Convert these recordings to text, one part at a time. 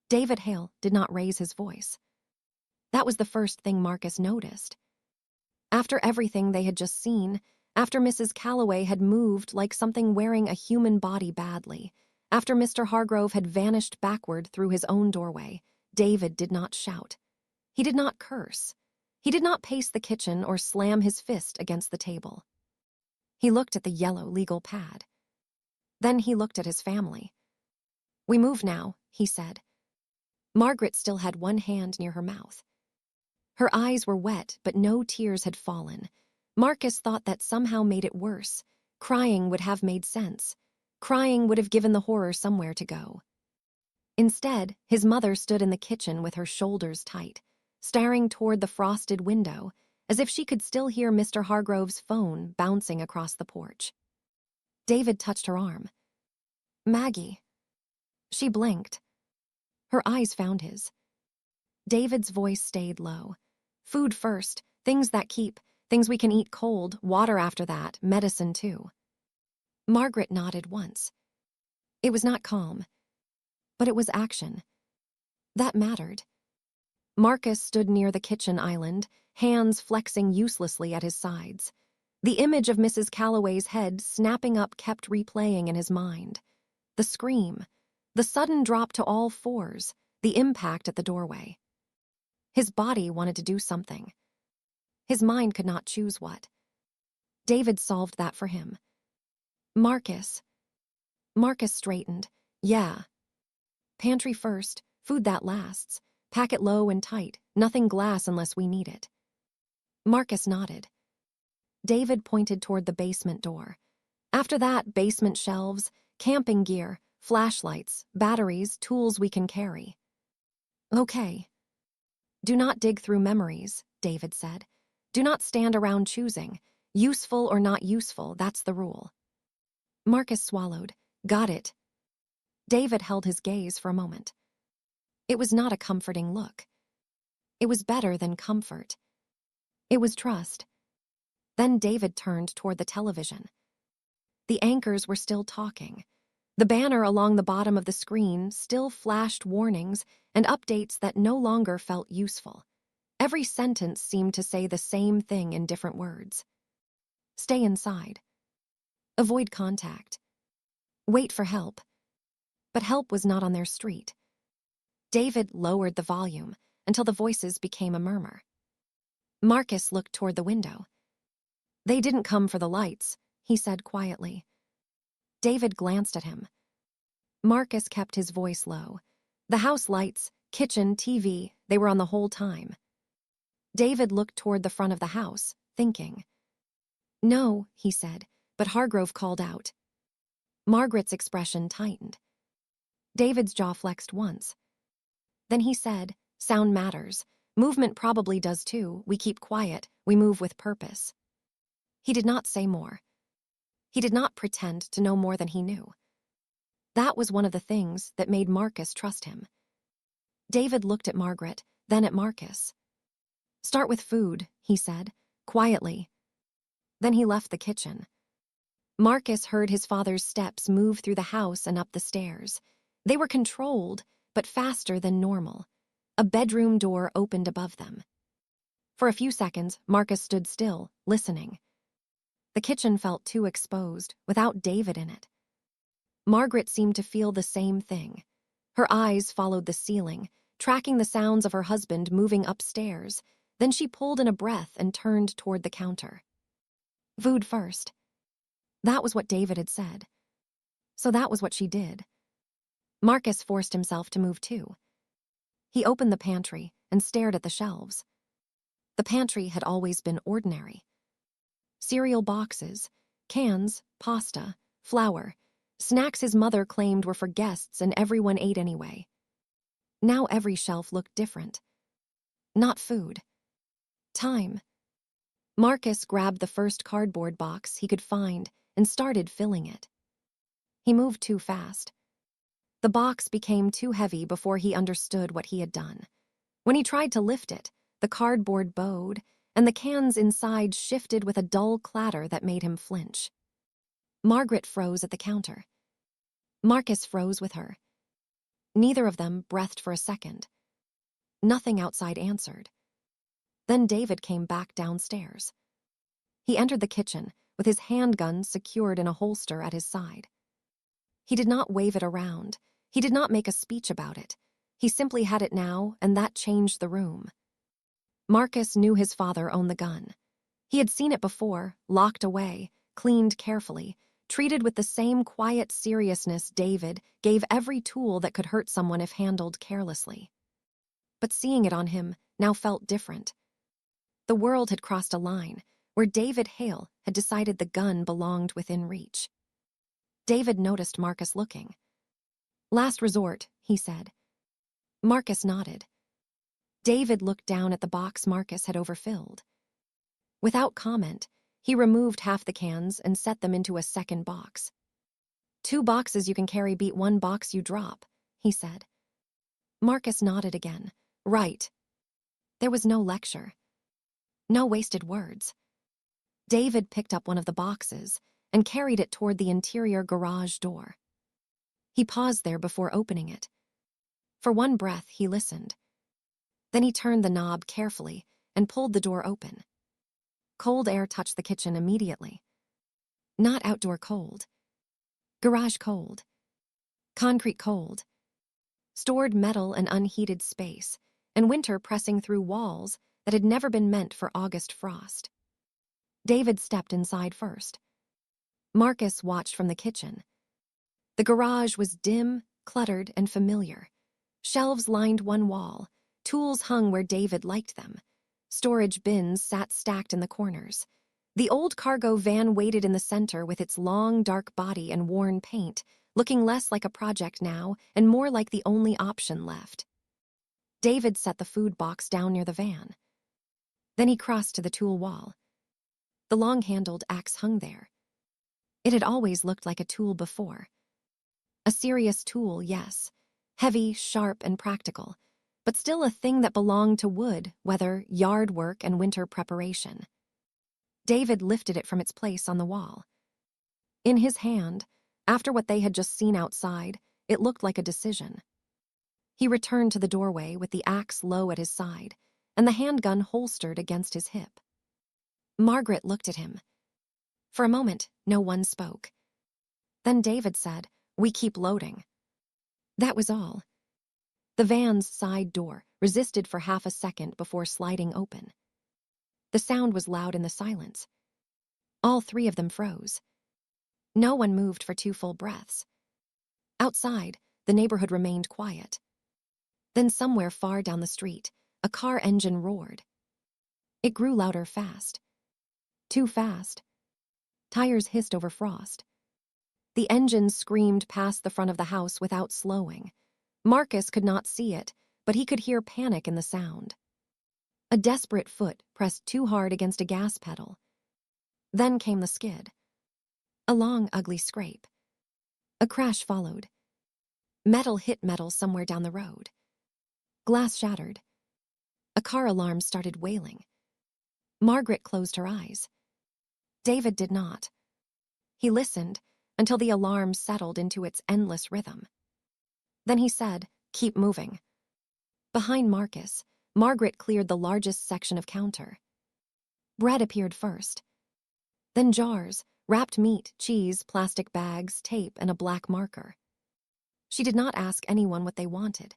David Hale did not raise his voice. That was the first thing Marcus noticed. After everything they had just seen, after Mrs. Calloway had moved like something wearing a human body badly, after Mr. Hargrove had vanished backward through his own doorway, David did not shout. He did not curse. He did not pace the kitchen or slam his fist against the table. He looked at the yellow legal pad. Then he looked at his family. "We move now," he said. Margaret still had one hand near her mouth. Her eyes were wet, but no tears had fallen. Marcus thought that somehow made it worse. Crying would have made sense. Crying would have given the horror somewhere to go. Instead, his mother stood in the kitchen with her shoulders tight, staring toward the frosted window, as if she could still hear Mr. Hargrove's phone bouncing across the porch. David touched her arm. "Maggie." She blinked. Her eyes found his. David's voice stayed low. "Food first, things that keep, things we can eat cold, water after that, medicine too." Margaret nodded once. It was not calm, but it was action. That mattered. Marcus stood near the kitchen island, hands flexing uselessly at his sides. The image of Mrs. Calloway's head snapping up kept replaying in his mind. The scream, the sudden drop to all fours, the impact at the doorway. His body wanted to do something. His mind could not choose what. David solved that for him. "Marcus." Marcus straightened. "Yeah. Pantry first, food that lasts. Pack it low and tight, nothing glass unless we need it." Marcus nodded. David pointed toward the basement door. "After that, basement shelves, camping gear, flashlights, batteries, tools we can carry." "Okay." "Do not dig through memories," David said. "Do not stand around choosing. Useful or not useful, that's the rule." Marcus swallowed. "Got it." David held his gaze for a moment. It was not a comforting look. It was better than comfort. It was trust. Then David turned toward the television. The anchors were still talking. The banner along the bottom of the screen still flashed warnings and updates that no longer felt useful. Every sentence seemed to say the same thing in different words. Stay inside. Avoid contact. Wait for help. But help was not on their street. David lowered the volume until the voices became a murmur. Marcus looked toward the window. "They didn't come for the lights," he said quietly. David glanced at him. Marcus kept his voice low. "The house lights, kitchen, TV, they were on the whole time." David looked toward the front of the house, thinking. "No," he said, but Hargrove called out. Margaret's expression tightened. David's jaw flexed once. Then he said, "Sound matters. Movement probably does too. We keep quiet. We move with purpose." He did not say more. He did not pretend to know more than he knew. That was one of the things that made Marcus trust him. David looked at Margaret, then at Marcus. "Start with food," he said, quietly. Then he left the kitchen. Marcus heard his father's steps move through the house and up the stairs. They were controlled, but faster than normal. A bedroom door opened above them. For a few seconds, Marcus stood still, listening. The kitchen felt too exposed, without David in it. Margaret seemed to feel the same thing. Her eyes followed the ceiling, tracking the sounds of her husband moving upstairs. Then she pulled in a breath and turned toward the counter. Food first. That was what David had said. So that was what she did. Marcus forced himself to move too. He opened the pantry and stared at the shelves. The pantry had always been ordinary. Cereal boxes, cans, pasta, flour, snacks his mother claimed were for guests and everyone ate anyway. Now every shelf looked different. Not food. Time. Marcus grabbed the first cardboard box he could find and started filling it. He moved too fast. The box became too heavy before he understood what he had done. When he tried to lift it, the cardboard bowed, and the cans inside shifted with a dull clatter that made him flinch. Margaret froze at the counter. Marcus froze with her. Neither of them breathed for a second. Nothing outside answered. Then David came back downstairs. He entered the kitchen with his handgun secured in a holster at his side. He did not wave it around. He did not make a speech about it. He simply had it now, and that changed the room. Marcus knew his father owned the gun. He had seen it before, locked away, cleaned carefully, treated with the same quiet seriousness David gave every tool that could hurt someone if handled carelessly. But seeing it on him now felt different. The world had crossed a line where David Hale had decided the gun belonged within reach. David noticed Marcus looking. "Last resort," he said. Marcus nodded. David looked down at the box Marcus had overfilled. Without comment, he removed half the cans and set them into a second box. "2 boxes you can carry beat 1 box you drop," he said. Marcus nodded again. "Right." There was no lecture. No wasted words. David picked up one of the boxes and carried it toward the interior garage door. He paused there before opening it. For one breath, he listened. Then he turned the knob carefully and pulled the door open. Cold air touched the kitchen immediately. Not outdoor cold. Garage cold. Concrete cold. Stored metal and unheated space, and winter pressing through walls that had never been meant for August frost. David stepped inside first. Marcus watched from the kitchen. The garage was dim, cluttered, and familiar. Shelves lined one wall. Tools hung where David liked them. Storage bins sat stacked in the corners. The old cargo van waited in the center with its long, dark body and worn paint, looking less like a project now and more like the only option left. David set the food box down near the van. Then he crossed to the tool wall. The long-handled axe hung there. It had always looked like a tool before. A serious tool, yes. Heavy, sharp, and practical, but still a thing that belonged to wood, weather, yard work, and winter preparation. David lifted it from its place on the wall. In his hand, after what they had just seen outside, it looked like a decision. He returned to the doorway with the axe low at his side and the handgun holstered against his hip. Margaret looked at him. For a moment, no one spoke. Then David said, "We keep loading." That was all. The van's side door resisted for half a second before sliding open. The sound was loud in the silence. All 3 of them froze. No one moved for 2 full breaths. Outside, the neighborhood remained quiet. Then somewhere far down the street, a car engine roared. It grew louder fast. Too fast. Tires hissed over frost. The engine screamed past the front of the house without slowing. Marcus could not see it, but he could hear panic in the sound. A desperate foot pressed too hard against a gas pedal. Then came the skid. A long, ugly scrape. A crash followed. Metal hit metal somewhere down the road. Glass shattered. A car alarm started wailing. Margaret closed her eyes. David did not. He listened until the alarm settled into its endless rhythm. Then he said, "Keep moving." Behind Marcus, Margaret cleared the largest section of counter. Bread appeared first. Then jars, wrapped meat, cheese, plastic bags, tape, and a black marker. She did not ask anyone what they wanted.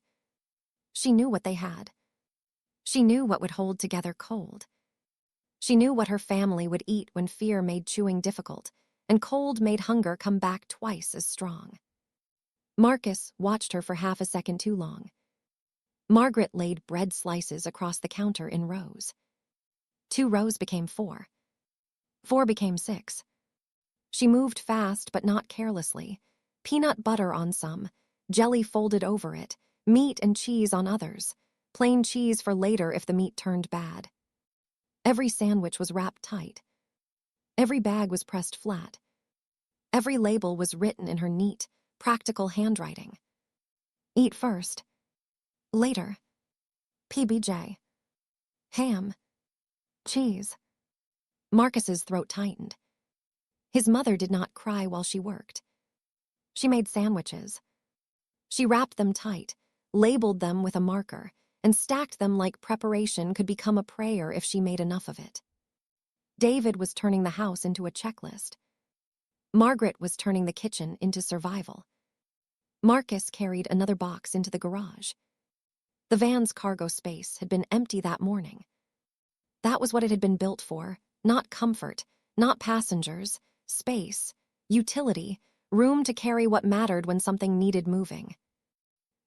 She knew what they had. She knew what would hold together cold. She knew what her family would eat when fear made chewing difficult, and cold made hunger come back twice as strong. Marcus watched her for half a second too long. Margaret laid bread slices across the counter in rows. 2 rows became 4. 4 became 6. She moved fast but not carelessly. Peanut butter on some, jelly folded over it, meat and cheese on others, plain cheese for later if the meat turned bad. Every sandwich was wrapped tight. Every bag was pressed flat. Every label was written in her neat, practical handwriting. Eat first. Later. PBJ. Ham. Cheese. Marcus's throat tightened. His mother did not cry while she worked. She made sandwiches. She wrapped them tight, labeled them with a marker, and stacked them like preparation could become a prayer if she made enough of it. David was turning the house into a checklist. Margaret was turning the kitchen into survival. Marcus carried another box into the garage. The van's cargo space had been empty that morning. That was what it had been built for, not comfort, not passengers, space, utility, room to carry what mattered when something needed moving.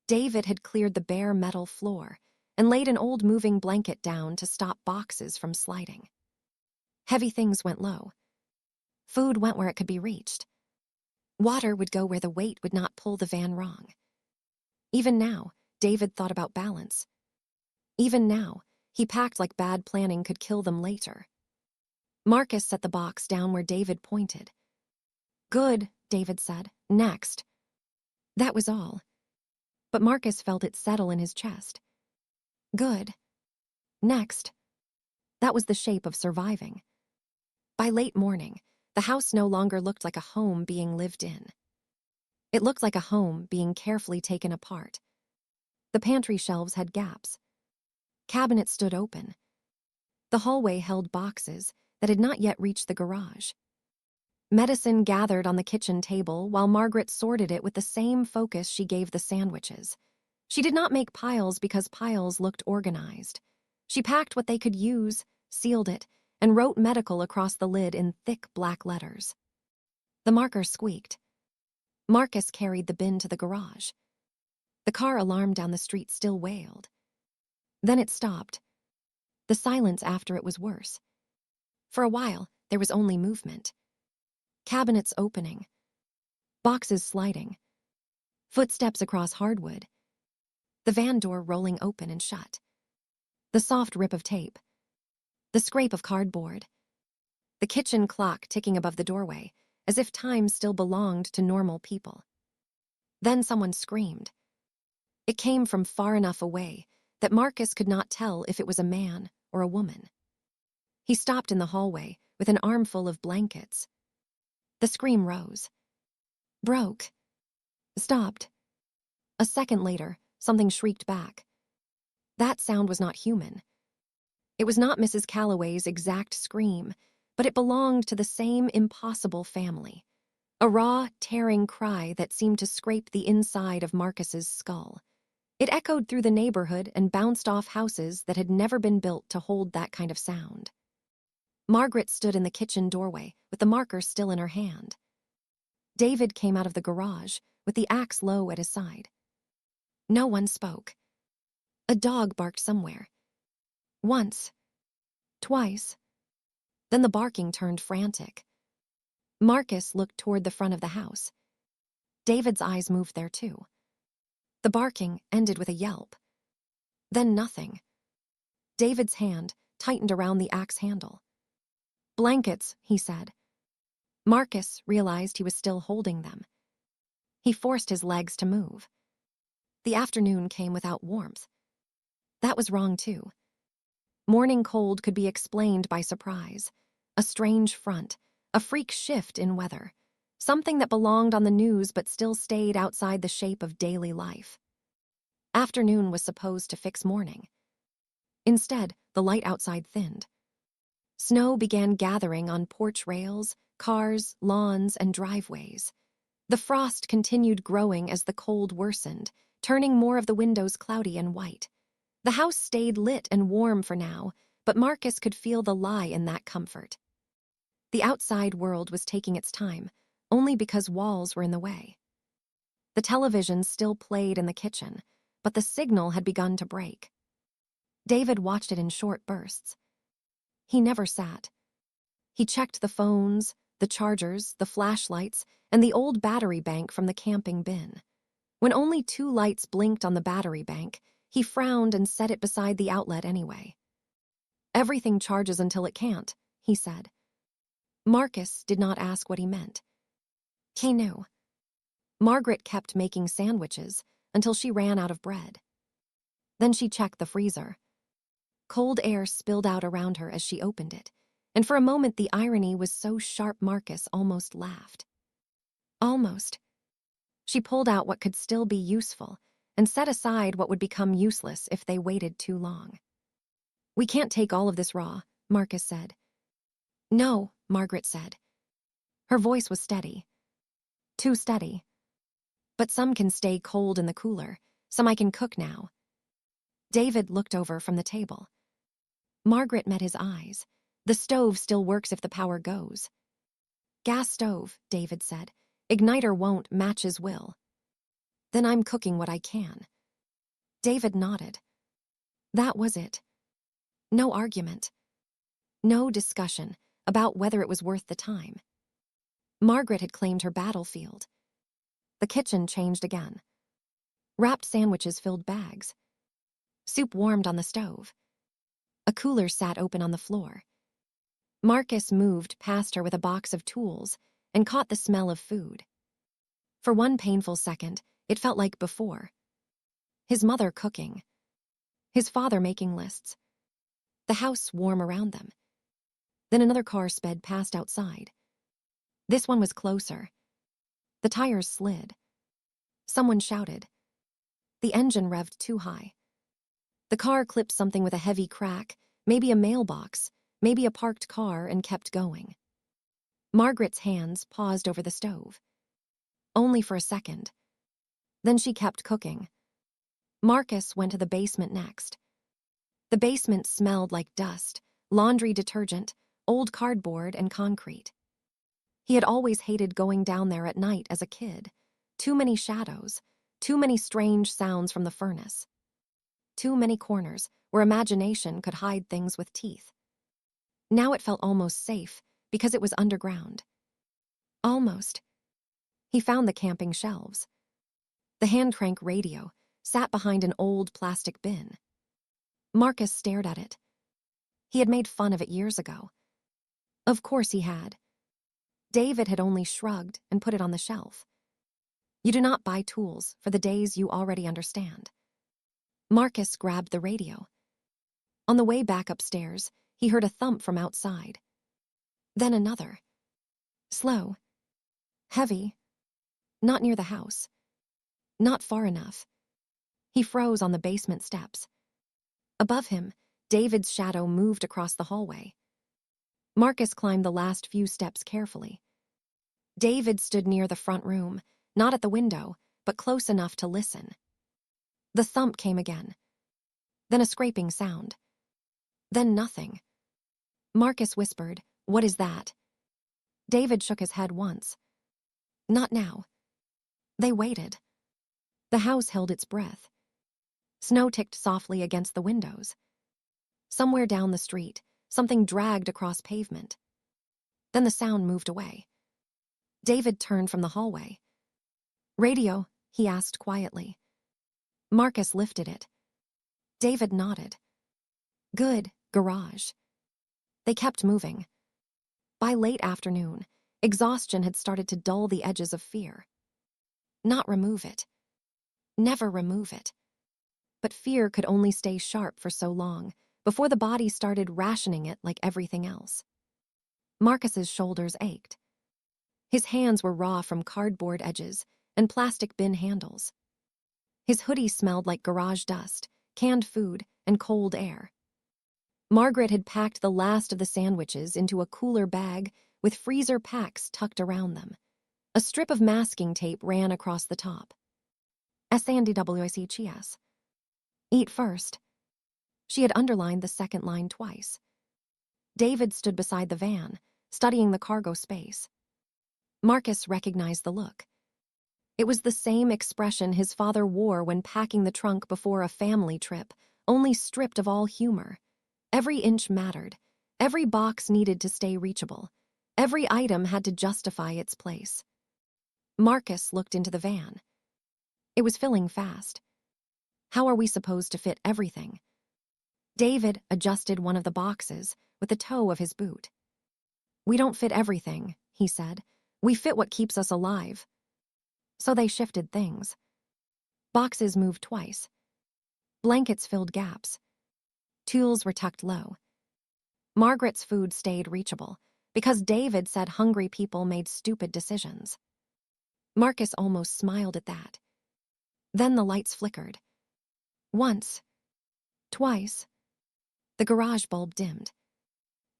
David had cleared the bare metal floor and laid an old moving blanket down to stop boxes from sliding. Heavy things went low. Food went where it could be reached. Water would go where the weight would not pull the van wrong. Even now, David thought about balance. Even now, he packed like bad planning could kill them later. Marcus set the box down where David pointed. "Good," David said. "Next." That was all. But Marcus felt it settle in his chest. Good. Next. That was the shape of surviving. By late morning, the house no longer looked like a home being lived in. It looked like a home being carefully taken apart. The pantry shelves had gaps. Cabinets stood open. The hallway held boxes that had not yet reached the garage. Medicine gathered on the kitchen table while Margaret sorted it with the same focus she gave the sandwiches. She did not make piles because piles looked organized. She packed what they could use, sealed it, and wrote medical across the lid in thick black letters. The marker squeaked. Marcus carried the bin to the garage. The car alarm down the street still wailed. Then it stopped. The silence after it was worse. For a while, there was only movement. Cabinets opening. Boxes sliding. Footsteps across hardwood. The van door rolling open and shut. The soft rip of tape. The scrape of cardboard. The kitchen clock ticking above the doorway, as if time still belonged to normal people. Then someone screamed. It came from far enough away that Marcus could not tell if it was a man or a woman. He stopped in the hallway with an armful of blankets. The scream rose. Broke. Stopped. A second later, something shrieked back. That sound was not human. It was not Mrs. Calloway's exact scream, but it belonged to the same impossible family. A raw, tearing cry that seemed to scrape the inside of Marcus's skull. It echoed through the neighborhood and bounced off houses that had never been built to hold that kind of sound. Margaret stood in the kitchen doorway with the marker still in her hand. David came out of the garage with the axe low at his side. No one spoke. A dog barked somewhere. Once. Twice. Then the barking turned frantic. Marcus looked toward the front of the house. David's eyes moved there too. The barking ended with a yelp. Then nothing. David's hand tightened around the axe handle. "Blankets," he said. Marcus realized he was still holding them. He forced his legs to move. The afternoon came without warmth. That was wrong too. Morning cold could be explained by surprise. A strange front, a freak shift in weather. Something that belonged on the news but still stayed outside the shape of daily life. Afternoon was supposed to fix morning. Instead, the light outside thinned. Snow began gathering on porch rails, cars, lawns, and driveways. The frost continued growing as the cold worsened, turning more of the windows cloudy and white. The house stayed lit and warm for now, but Marcus could feel the lie in that comfort. The outside world was taking its time, only because walls were in the way. The television still played in the kitchen, but the signal had begun to break. David watched it in short bursts. He never sat. He checked the phones, the chargers, the flashlights, and the old battery bank from the camping bin. When only 2 lights blinked on the battery bank, he frowned and set it beside the outlet anyway. "Everything charges until it can't," he said. Marcus did not ask what he meant. He knew. Margaret kept making sandwiches until she ran out of bread. Then she checked the freezer. Cold air spilled out around her as she opened it, and for a moment the irony was so sharp Marcus almost laughed. Almost. She pulled out what could still be useful and set aside what would become useless if they waited too long. "We can't take all of this raw," Marcus said. "No," Margaret said. Her voice was steady. Too steady. "But some can stay cold in the cooler. Some I can cook now." David looked over from the table. Margaret met his eyes. "The stove still works if the power goes." "Gas stove," David said. "Igniter won't, matches will." "Then I'm cooking what I can." David nodded. That was it. No argument. No discussion about whether it was worth the time. Margaret had claimed her battlefield. The kitchen changed again. Wrapped sandwiches filled bags. Soup warmed on the stove. A cooler sat open on the floor. Marcus moved past her with a box of tools and caught the smell of food. For one painful second, it felt like before. His mother cooking. His father making lists. The house warm around them. Then another car sped past outside. This one was closer. The tires slid. Someone shouted. The engine revved too high. The car clipped something with a heavy crack, maybe a mailbox, maybe a parked car, and kept going. Margaret's hands paused over the stove. Only for a second. Then she kept cooking. Marcus went to the basement next. The basement smelled like dust, laundry detergent, old cardboard, and concrete. He had always hated going down there at night as a kid. Too many shadows, too many strange sounds from the furnace. Too many corners where imagination could hide things with teeth. Now it felt almost safe because it was underground. Almost. He found the camping shelves. The hand-crank radio sat behind an old plastic bin. Marcus stared at it. He had made fun of it years ago. Of course he had. David had only shrugged and put it on the shelf. You do not buy tools for the days you already understand. Marcus grabbed the radio. On the way back upstairs, he heard a thump from outside. Then another. Slow. Heavy. Not near the house. Not far enough. He froze on the basement steps. Above him, David's shadow moved across the hallway. Marcus climbed the last few steps carefully. David stood near the front room, not at the window, but close enough to listen. The thump came again. Then a scraping sound. Then nothing. Marcus whispered, "What is that?" David shook his head once. Not now. They waited. The house held its breath. Snow ticked softly against the windows. Somewhere down the street, something dragged across pavement. Then the sound moved away. David turned from the hallway. "Radio?" he asked quietly. Marcus lifted it. David nodded. "Good, garage." They kept moving. By late afternoon, exhaustion had started to dull the edges of fear. Not remove it. Never remove it. But fear could only stay sharp for so long, before the body started rationing it like everything else. Marcus's shoulders ached. His hands were raw from cardboard edges and plastic bin handles. His hoodie smelled like garage dust, canned food, and cold air. Margaret had packed the last of the sandwiches into a cooler bag with freezer packs tucked around them. A strip of masking tape ran across the top. SANDWICHS. Eat first. She had underlined the second line twice. David stood beside the van, studying the cargo space. Marcus recognized the look. It was the same expression his father wore when packing the trunk before a family trip, only stripped of all humor. Every inch mattered. Every box needed to stay reachable. Every item had to justify its place. Marcus looked into the van. It was filling fast. How are we supposed to fit everything? David adjusted one of the boxes with the toe of his boot. We don't fit everything, he said. We fit what keeps us alive. So they shifted things. Boxes moved twice. Blankets filled gaps. Tools were tucked low. Margaret's food stayed reachable because David said hungry people made stupid decisions. Marcus almost smiled at that. Then the lights flickered. Once. Twice. The garage bulb dimmed.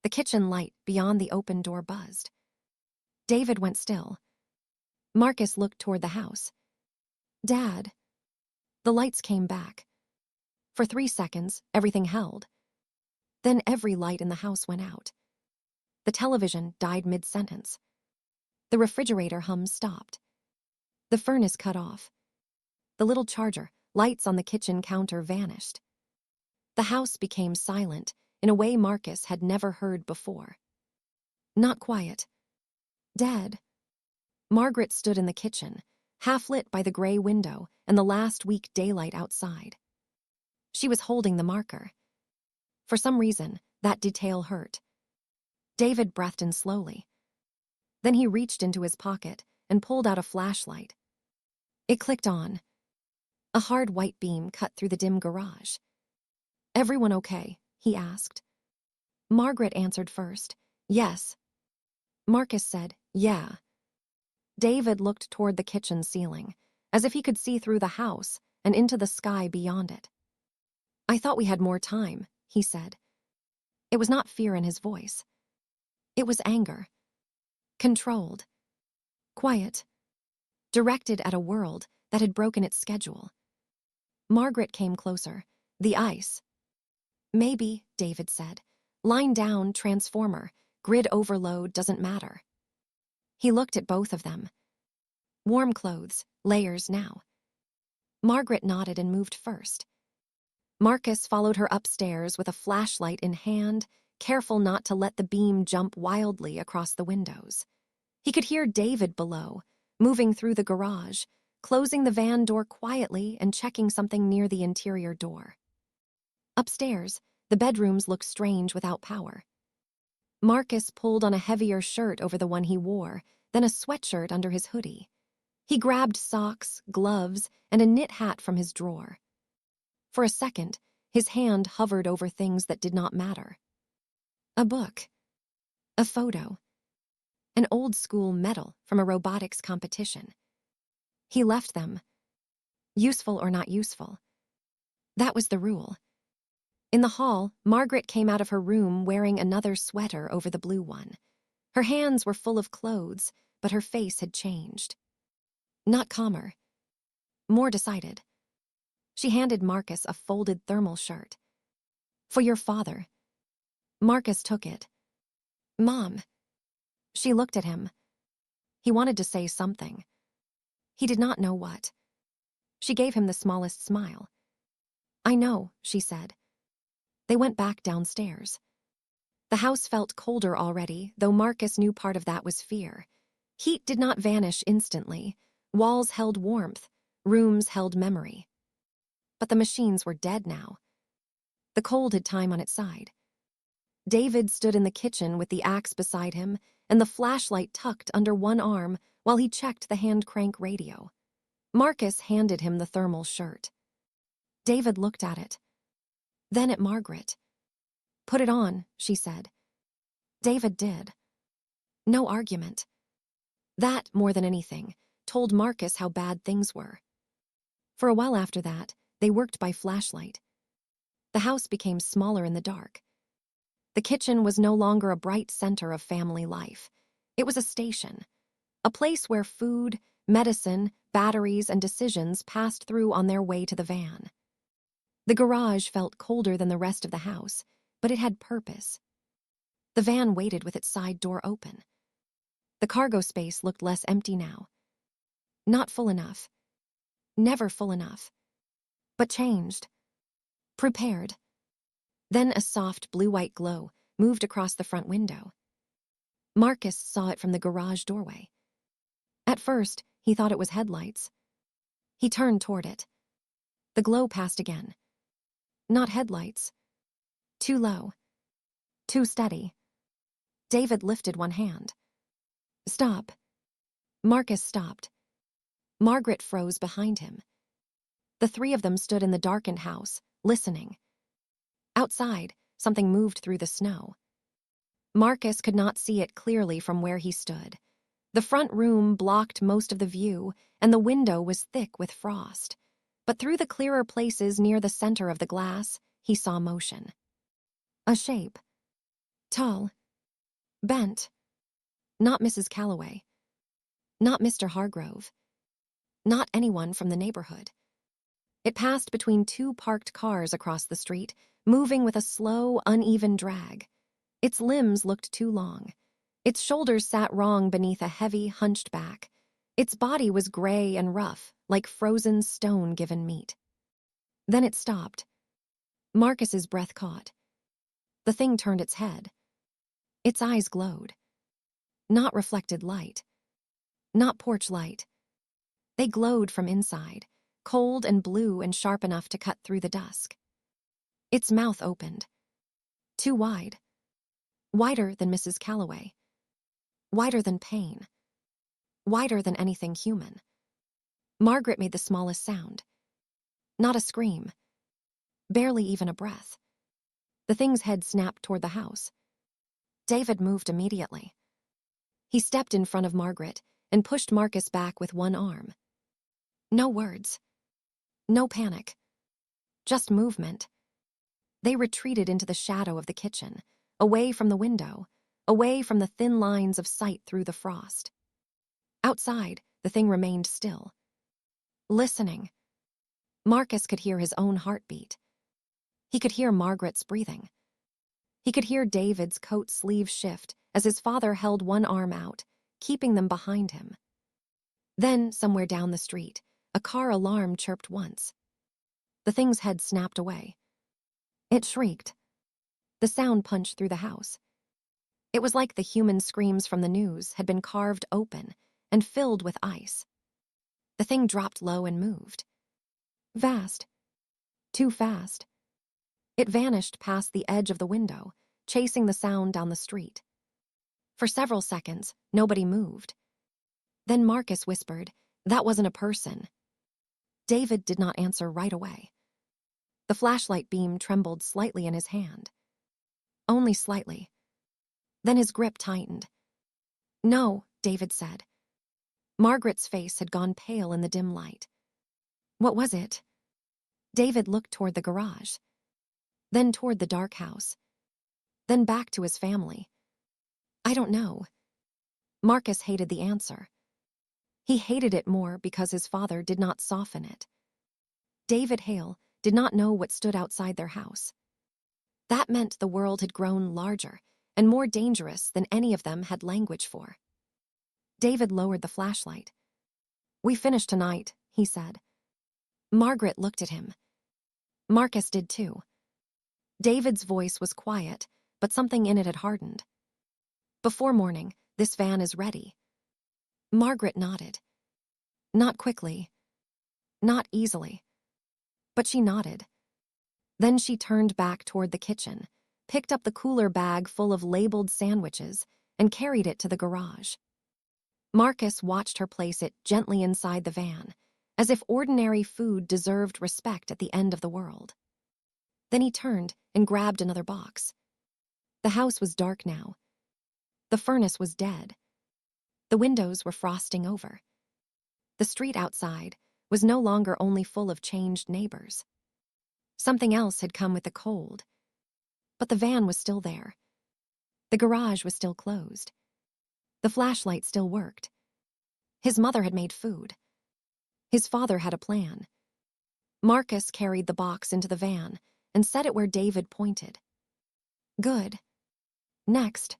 The kitchen light beyond the open door buzzed. David went still. Marcus looked toward the house. Dad. The lights came back. For 3 seconds, everything held. Then every light in the house went out. The television died mid-sentence. The refrigerator hum stopped. The furnace cut off. The little charger, lights on the kitchen counter vanished. The house became silent in a way Marcus had never heard before. Not quiet. Dead. Margaret stood in the kitchen, half lit by the gray window and the last weak daylight outside. She was holding the marker. For some reason, that detail hurt. David breathed in slowly. Then he reached into his pocket and pulled out a flashlight. It clicked on. A hard white beam cut through the dim garage. "Everyone okay?" he asked. Margaret answered first. "Yes." Marcus said, "Yeah." David looked toward the kitchen ceiling, as if he could see through the house and into the sky beyond it. "I thought we had more time," he said. It was not fear in his voice. It was anger. Controlled. Quiet. Directed at a world that had broken its schedule. Margaret came closer. "The ice." "Maybe," David said. "Line down, transformer. Grid overload doesn't matter." He looked at both of them. Warm clothes, layers now. Margaret nodded and moved first. Marcus followed her upstairs with a flashlight in hand, careful not to let the beam jump wildly across the windows. He could hear David below, moving through the garage, closing the van door quietly and checking something near the interior door. Upstairs, the bedrooms looked strange without power. Marcus pulled on a heavier shirt over the one he wore, then a sweatshirt under his hoodie. He grabbed socks, gloves, and a knit hat from his drawer. For a second, his hand hovered over things that did not matter. A book. A photo. An old-school medal from a robotics competition. He left them. Useful or not useful. That was the rule. In the hall, Margaret came out of her room wearing another sweater over the blue one. Her hands were full of clothes, but her face had changed. Not calmer. More decided. She handed Marcus a folded thermal shirt. "For your father." Marcus took it. "Mom." She looked at him. He wanted to say something. He did not know what. She gave him the smallest smile. "I know," she said. They went back downstairs. The house felt colder already, though Marcus knew part of that was fear. Heat did not vanish instantly. Walls held warmth. Rooms held memory. But the machines were dead now. The cold had time on its side. David stood in the kitchen with the axe beside him and the flashlight tucked under one arm while he checked the hand-crank radio. Marcus handed him the thermal shirt. David looked at it. Then at Margaret. "Put it on," she said. David did. No argument. That, more than anything, told Marcus how bad things were. For a while after that, they worked by flashlight. The house became smaller in the dark. The kitchen was no longer a bright center of family life. It was a station, a place where food, medicine, batteries, and decisions passed through on their way to the van. The garage felt colder than the rest of the house, but it had purpose. The van waited with its side door open. The cargo space looked less empty now. Not full enough. Never full enough. But changed. Prepared. Then a soft blue-white glow moved across the front window. Marcus saw it from the garage doorway. At first, he thought it was headlights. He turned toward it. The glow passed again. Not headlights. Too low. Too steady. David lifted one hand. "Stop." Marcus stopped. Margaret froze behind him. The three of them stood in the darkened house, listening. Outside, something moved through the snow. Marcus could not see it clearly from where he stood, The front room blocked most of the view, and the window was thick with frost. But through the clearer places near the center of the glass, he saw motion. A shape. Tall. Bent. Not Mrs. Calloway. Not Mr. Hargrove. Not anyone from the neighborhood. It passed between two parked cars across the street, moving with a slow, uneven drag. Its limbs looked too long. Its shoulders sat wrong beneath a heavy, hunched back. Its body was gray and rough, like frozen stone given meat. Then it stopped. Marcus's breath caught. The thing turned its head. Its eyes glowed. Not reflected light. Not porch light. They glowed from inside, cold and blue and sharp enough to cut through the dusk. Its mouth opened. Too wide. Wider than Mrs. Calloway. Wider than pain. Wider than anything human. Margaret made the smallest sound. Not a scream. Barely even a breath. The thing's head snapped toward the house. David moved immediately. He stepped in front of Margaret and pushed Marcus back with one arm. No words. No panic. Just movement. They retreated into the shadow of the kitchen, away from the window, away from the thin lines of sight through the frost. Outside, the thing remained still. Listening. Marcus could hear his own heartbeat. He could hear Margaret's breathing. He could hear David's coat sleeve shift as his father held one arm out, keeping them behind him. Then, somewhere down the street, a car alarm chirped once. The thing's head snapped away. It shrieked. The sound punched through the house. It was like the human screams from the news had been carved open and filled with ice. The thing dropped low and moved. Fast. Too fast. It vanished past the edge of the window, chasing the sound down the street. For several seconds, nobody moved. Then Marcus whispered, "That wasn't a person." David did not answer right away. The flashlight beam trembled slightly in his hand. Only slightly. Then his grip tightened. "No," David said. Margaret's face had gone pale in the dim light. "What was it?" David looked toward the garage, then toward the dark house, then back to his family. "I don't know." Marcus hated the answer. He hated it more because his father did not soften it. David Hale did not know what stood outside their house. That meant the world had grown larger and more dangerous than any of them had language for. David lowered the flashlight. "We finished tonight," he said. Margaret looked at him. Marcus did too. David's voice was quiet, but something in it had hardened. "Before morning, this van is ready." Margaret nodded. Not quickly. Not easily. But she nodded. Then she turned back toward the kitchen, picked up the cooler bag full of labeled sandwiches, and carried it to the garage. Marcus watched her place it gently inside the van, as if ordinary food deserved respect at the end of the world. Then he turned and grabbed another box. The house was dark now. The furnace was dead. The windows were frosting over. The street outside was no longer only full of changed neighbors. Something else had come with the cold. But the van was still there. The garage was still closed. The flashlight still worked. His mother had made food. His father had a plan. Marcus carried the box into the van and set it where David pointed. "Good. Next."